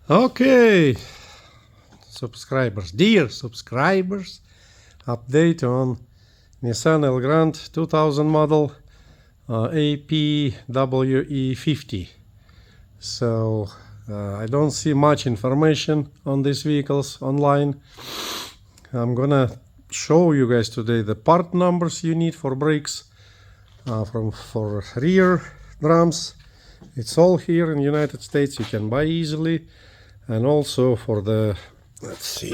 Okay, subscribers, dear subscribers, update on Nissan Elgrand 2000 model APWE50. So I don't see much information on these vehicles online. I'm gonna show you guys today the part numbers you need for brakes for rear drums. It's all here in the United States, you can buy easily. And also for the, let's see,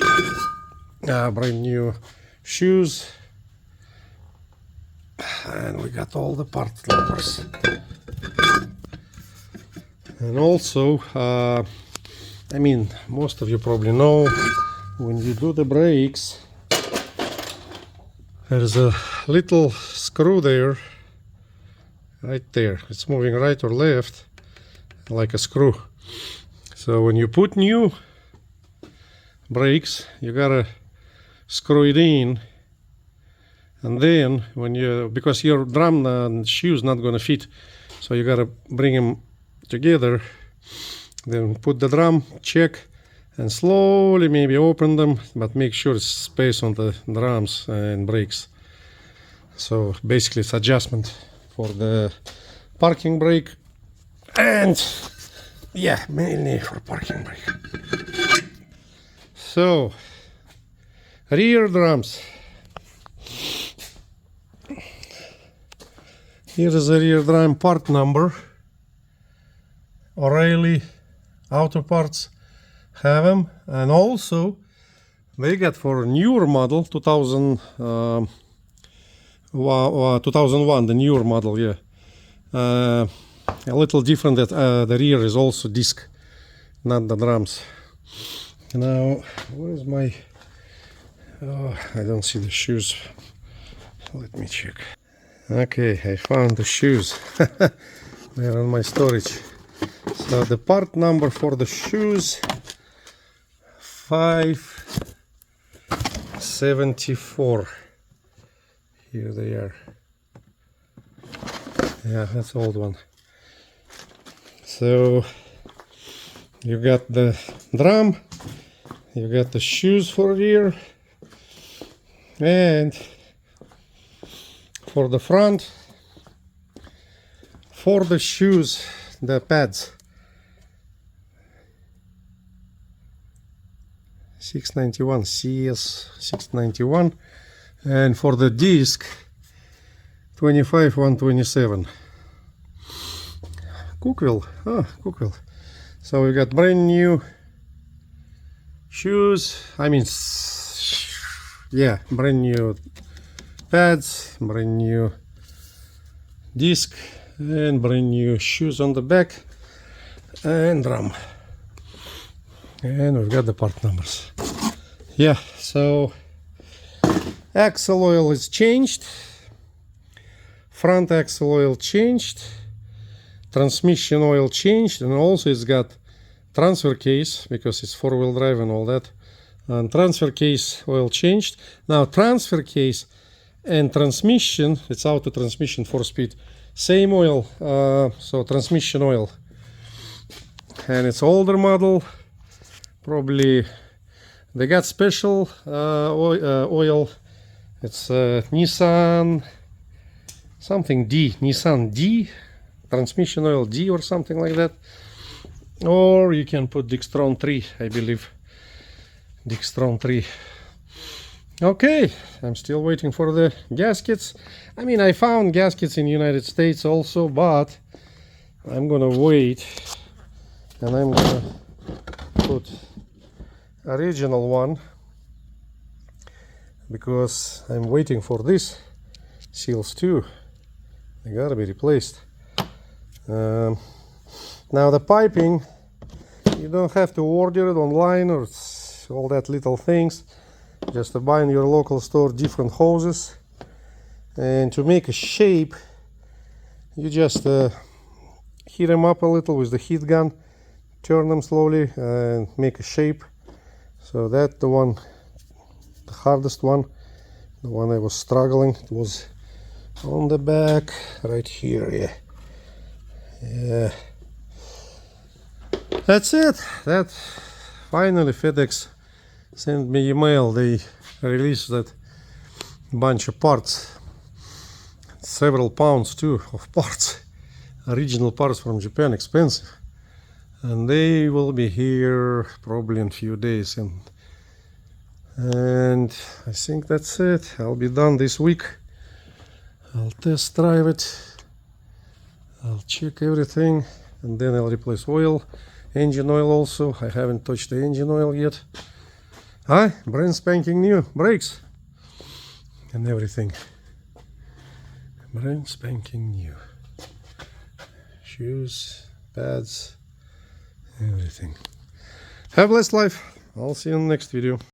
brand new shoes. And we got all the part numbers. And also, I mean, most of you probably know, when you do the brakes, there's a little screw there, right there. It's moving right or left, like a screw. So when you put new brakes, you gotta screw it in, and then when you, because your drum and shoes not gonna fit, so you gotta bring them together, then put the drum, check, and slowly maybe open them, but make sure it's space on the drums and brakes. So basically it's adjustment for the parking brake, and yeah, mainly for parking brake. So, rear drums. Here is the rear drum part number. O'Reilly Auto Parts have them, and also they got for newer model 2001, the newer model, yeah. A little different that the rear is also disc, not the drums. Now, where is my, I don't see the shoes. Let me check. Okay, I found the shoes. They're on my storage. So the part number for the shoes, 574. Here they are. Yeah, that's the old one. So you got the drum, you got the shoes for rear, and for the front, for the shoes, the pads, 691 CS 691, and for the disc 25 127. Cookville, Cookville. So we got brand new shoes, I mean, yeah, brand new pads, brand new disc, and brand new shoes on the back, and drum. And we've got the part numbers. Yeah, so axle oil is changed, front axle oil changed, transmission oil changed, and also it's got transfer case because it's four-wheel drive and all that, and transfer case oil changed. Now transfer case and transmission, it's auto transmission 4-speed, same oil, so transmission oil, and it's older model, probably they got special oil. It's Nissan something D, Nissan D, transmission oil D or something like that, or you can put Dextron 3, I believe, Dextron 3. Okay, I'm still waiting for the gaskets. I mean, I found gaskets in the United States also, but I'm gonna wait, and I'm gonna put original one because I'm waiting for this seals too. They gotta be replaced. Now the piping, you don't have to order it online or all that little things. Just to buy in your local store different hoses, and to make a shape, you just heat them up a little with the heat gun, turn them slowly, and make a shape. So that the one, the hardest one, the one I was struggling, it was on the back right here. Yeah. That's it. That finally FedEx sent me email. They released that bunch of parts, several pounds too of parts, original parts from Japan, expensive, and they will be here probably in a few days. And I think that's it. I'll be done this week. I'll test drive it, I'll check everything, and then I'll replace oil, engine oil also. I haven't touched the engine oil yet. Brand spanking new brakes and everything. Brand spanking new. Shoes, pads, everything. Have a blessed life. I'll see you in the next video.